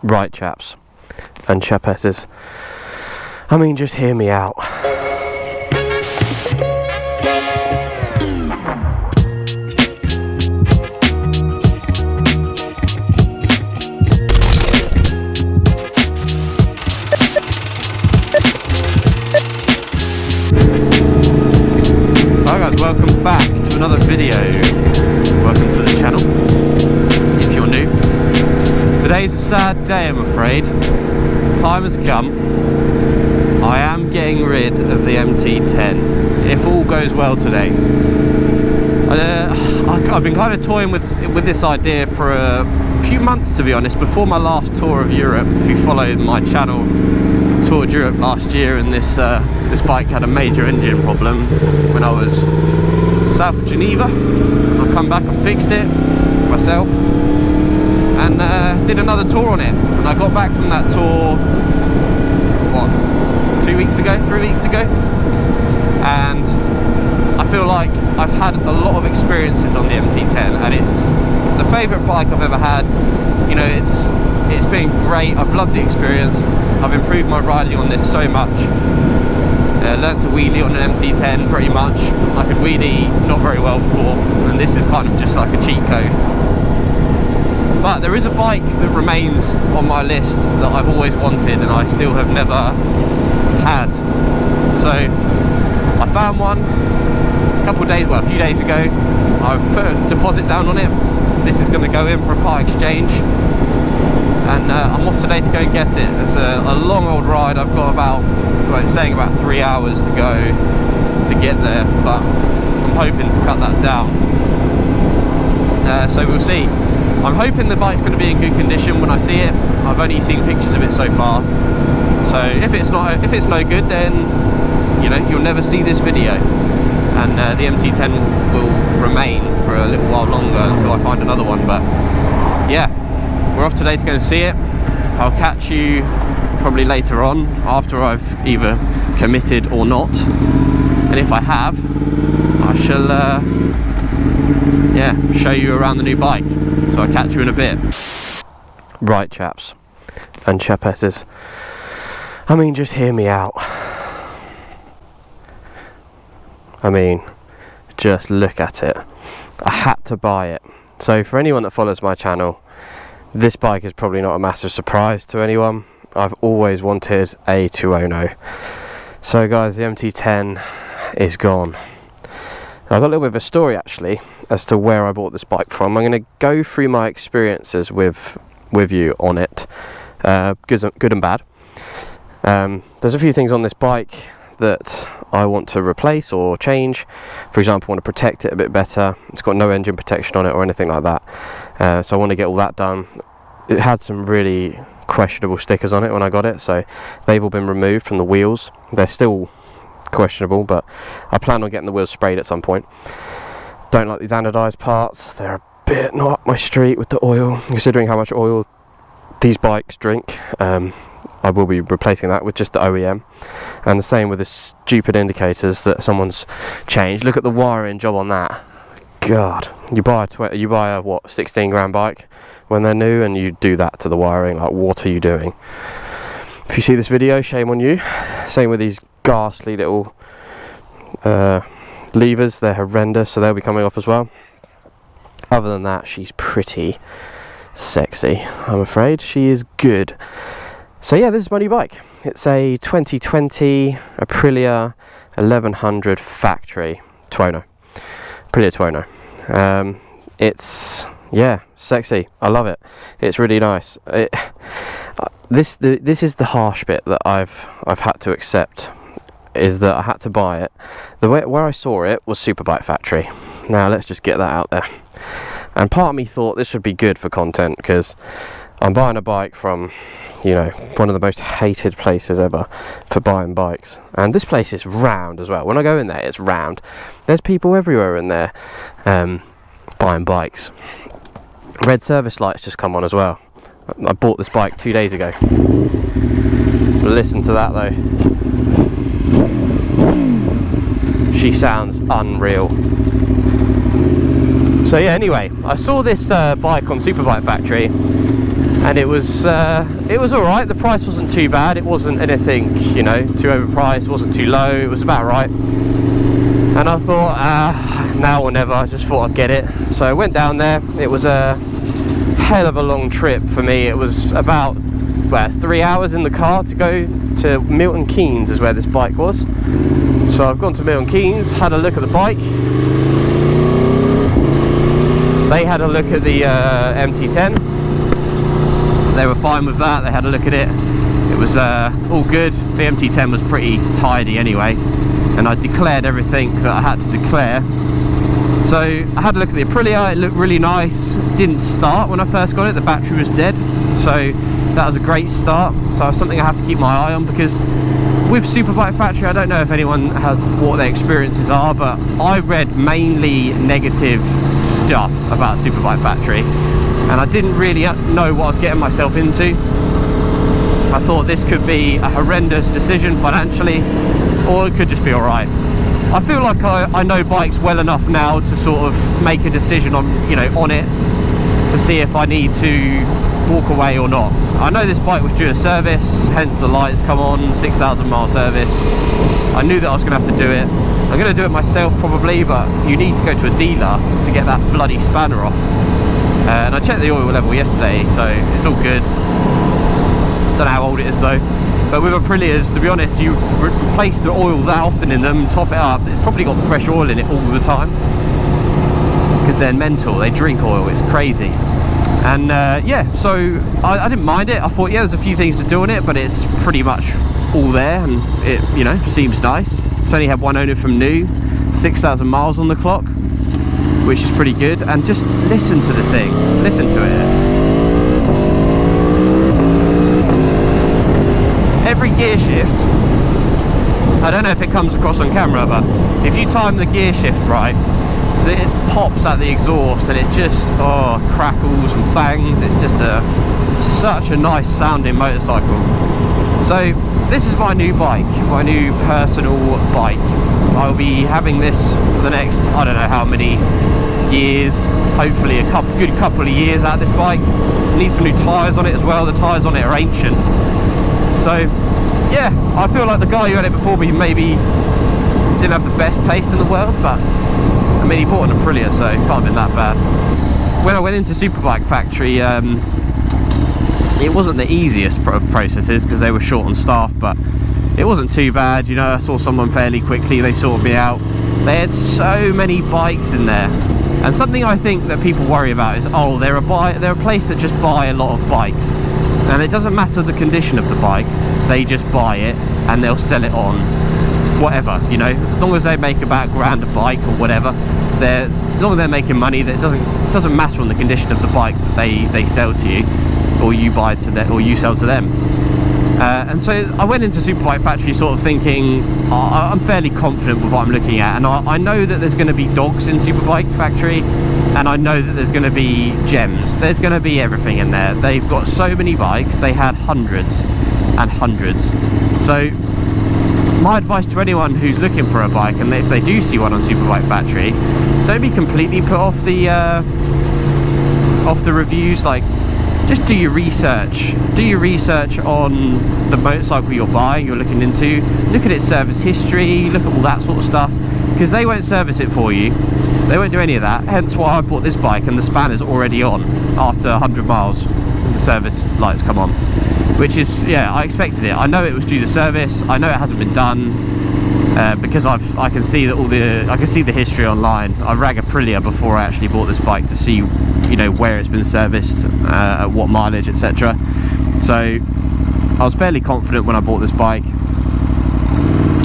Right, chaps and chapesses, I mean, just hear me out. Hi guys, welcome back to another video. Welcome to the channel, if you're new. Today's a sad day, I'm afraid. The time has come. I am getting rid of the MT10, if all goes well today. I've been kind of toying with this idea for a few months, to be honest, before my last tour of Europe. If you followed my channel, I toured Europe last year, and this bike had a major engine problem when I was south of Geneva. I come back and fixed it myself, and did another tour on it. And I got back from that tour, what, 3 weeks ago, and I feel like I've had a lot of experiences on the MT10, and it's the favourite bike I've ever had. You know, it's been great. I've loved the experience. I've improved my riding on this so much. Learnt to wheelie on an MT10 pretty much. I could wheelie not very well before, and this is kind of just like a cheat code. But there is a bike that remains on my list that I've always wanted, and I still have never had. So I found one a few days ago. I've put a deposit down on it. This is going to go in for a part exchange, and I'm off today to go and get it. It's a long old ride. I've got it's saying about 3 hours to go to get there, but I'm hoping to cut that down. So we'll see. I'm hoping the bike's going to be in good condition when I see it. I've only seen pictures of it so far, so if it's no good, then you know, you'll never see this video, and the MT10 will remain for a little while longer until I find another one. But yeah, we're off today to go and see it. I'll catch you probably later on, after I've either committed or not, and if I have, I shall show you around the new bike. So I'll catch you in a bit. Right, chaps and chapesses, I mean, just hear me out. I mean, just look at it. I had to buy it. So for anyone that follows my channel, this bike is probably not a massive surprise to anyone. I've always wanted a 2.0. So guys, the MT10 is gone. I've got a little bit of a story actually as to where I bought this bike from. I'm going to go through my experiences with you on it, good and bad. There's a few things on this bike that I want to replace or change. For example, I want to protect it a bit better. It's got no engine protection on it or anything like that, so I want to get all that done. It had some really questionable stickers on it when I got it, so they've all been removed from the wheels. They're still questionable, but I plan on getting the wheels sprayed at some point. Don't like these anodized parts. They're a bit not up my street with the oil, considering how much oil these bikes drink. I will be replacing that with just the OEM, and the same with the stupid indicators that someone's changed. Look at the wiring job on that. God, you buy a what, 16 grand bike when they're new, and you do that to the wiring. Like, what are you doing? If you see this video, shame on you. Same with these ghastly little levers. They're horrendous, so they'll be coming off as well. Other than that, she's pretty sexy, I'm afraid. She is good. So yeah, this is my new bike. It's a 2020 Aprilia 1100 Factory 2.0. Aprilia 2.0. It's, yeah, sexy. I love it. It's really nice. This is the harsh bit that I've had to accept, is that I had to buy it. Where I saw it was Superbike Factory. Now let's just get that out there. And part of me thought this would be good for content, because I'm buying a bike from, you know, one of the most hated places ever for buying bikes. And this place is round as well. When I go in there, it's round. There's people everywhere in there buying bikes. Red service lights just come on as well. I bought this bike 2 days ago. Listen to that though. She sounds unreal. So yeah, anyway, I saw this bike on Superbike Factory, and it was alright. The price wasn't too bad, it wasn't anything, you know, too overpriced, wasn't too low, it was about right. And I thought, now or never, I just thought I'd get it. So I went down there. It was a hell of a long trip for me. It was about 3 hours in the car to go to Milton Keynes is where this bike was. So I've gone to Milton Keynes, had a look at the bike. They had a look at the MT10. They were fine with that. They had a look at it. It was all good. The MT10 was pretty tidy anyway, and I declared everything that I had to declare. So I had a look at the Aprilia. It looked really nice. Didn't start when I first got it. The battery was dead. So that was a great start. So it's something I have to keep my eye on, because with Superbike Factory, I don't know if anyone has what their experiences are, but I read mainly negative stuff about Superbike Factory, and I didn't really know what I was getting myself into. I thought this could be a horrendous decision financially, or it could just be alright. I feel like I know bikes well enough now to sort of make a decision on, you know, on it, to see if I need to walk away or not. I know this bike was due a service, hence the lights come on, 6,000 mile service. I knew that I was going to have to do it. I'm going to do it myself probably, but you need to go to a dealer to get that bloody spanner off. And I checked the oil level yesterday, so it's all good. Don't know how old it is though. But with Aprilias, to be honest, you replace the oil that often in them, top it up, it's probably got fresh oil in it all the time. Because they're mental, they drink oil, it's crazy. And yeah, so I didn't mind it. I thought, yeah, there's a few things to do on it, but it's pretty much all there, and it, you know, seems nice. It's only had one owner from new, 6,000 miles on the clock, which is pretty good. And just listen to the thing, listen to it. Every gear shift, I don't know if it comes across on camera, but if you time the gear shift right, it pops at the exhaust and it just crackles and bangs. It's just such a nice sounding motorcycle. So this is my new bike, my new personal bike. I'll be having this for the next, I don't know how many years, hopefully a good couple of years out of this bike. Need some new tyres on it as well. The tyres on it are ancient. So yeah, I feel like the guy who had it before me maybe didn't have the best taste in the world, but I mean, he bought an Aprilia, so it can't have been that bad. When I went into Superbike Factory, it wasn't the easiest of processes because they were short on staff, but it wasn't too bad. You know, I saw someone fairly quickly, they sorted me out. They had so many bikes in there, and something I think that people worry about is, oh, they're a place that just buy a lot of bikes, and it doesn't matter the condition of the bike, they just buy it and they'll sell it on. Whatever, you know, as long as they make about £1,000 a bike or whatever, as long as they're making money, that doesn't matter on the condition of the bike that they sell to you, or you buy to them, or you sell to them. And so I went into Superbike Factory sort of thinking, I'm fairly confident with what I'm looking at, and I know that there's going to be dogs in Superbike Factory, and I know that there's going to be gems. There's going to be everything in there. They've got so many bikes. They had hundreds and hundreds. So my advice to anyone who's looking for a bike, and if they do see one on Superbike Factory, don't be completely put off the reviews. Like, just do your research. Do your research on the motorcycle you're buying, you're looking into. Look at its service history, look at all that sort of stuff, because they won't service it for you. They won't do any of that. Hence why I bought this bike, and the spanner's already on after 100 miles. The service lights come on, which is, yeah, I expected it. I know it was due to service. I know it hasn't been done because I can see that I can see the history online. I rang Aprilia before I actually bought this bike to see, you know, where it's been serviced, at what mileage, etc. So I was fairly confident when I bought this bike.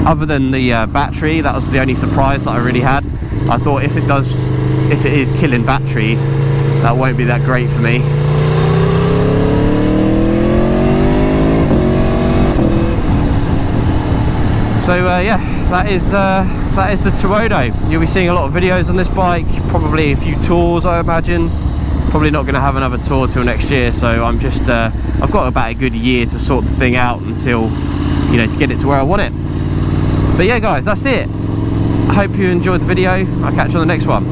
Other than the battery, that was the only surprise that I really had. I thought if it is killing batteries, that won't be that great for me. So yeah, that is the Tuono. You'll be seeing a lot of videos on this bike, probably a few tours, I imagine. Probably not going to have another tour till next year, so I'm just I've got about a good year to sort the thing out until, you know, to get it to where I want it. But yeah guys, that's it. I hope you enjoyed the video. I'll catch you on the next one.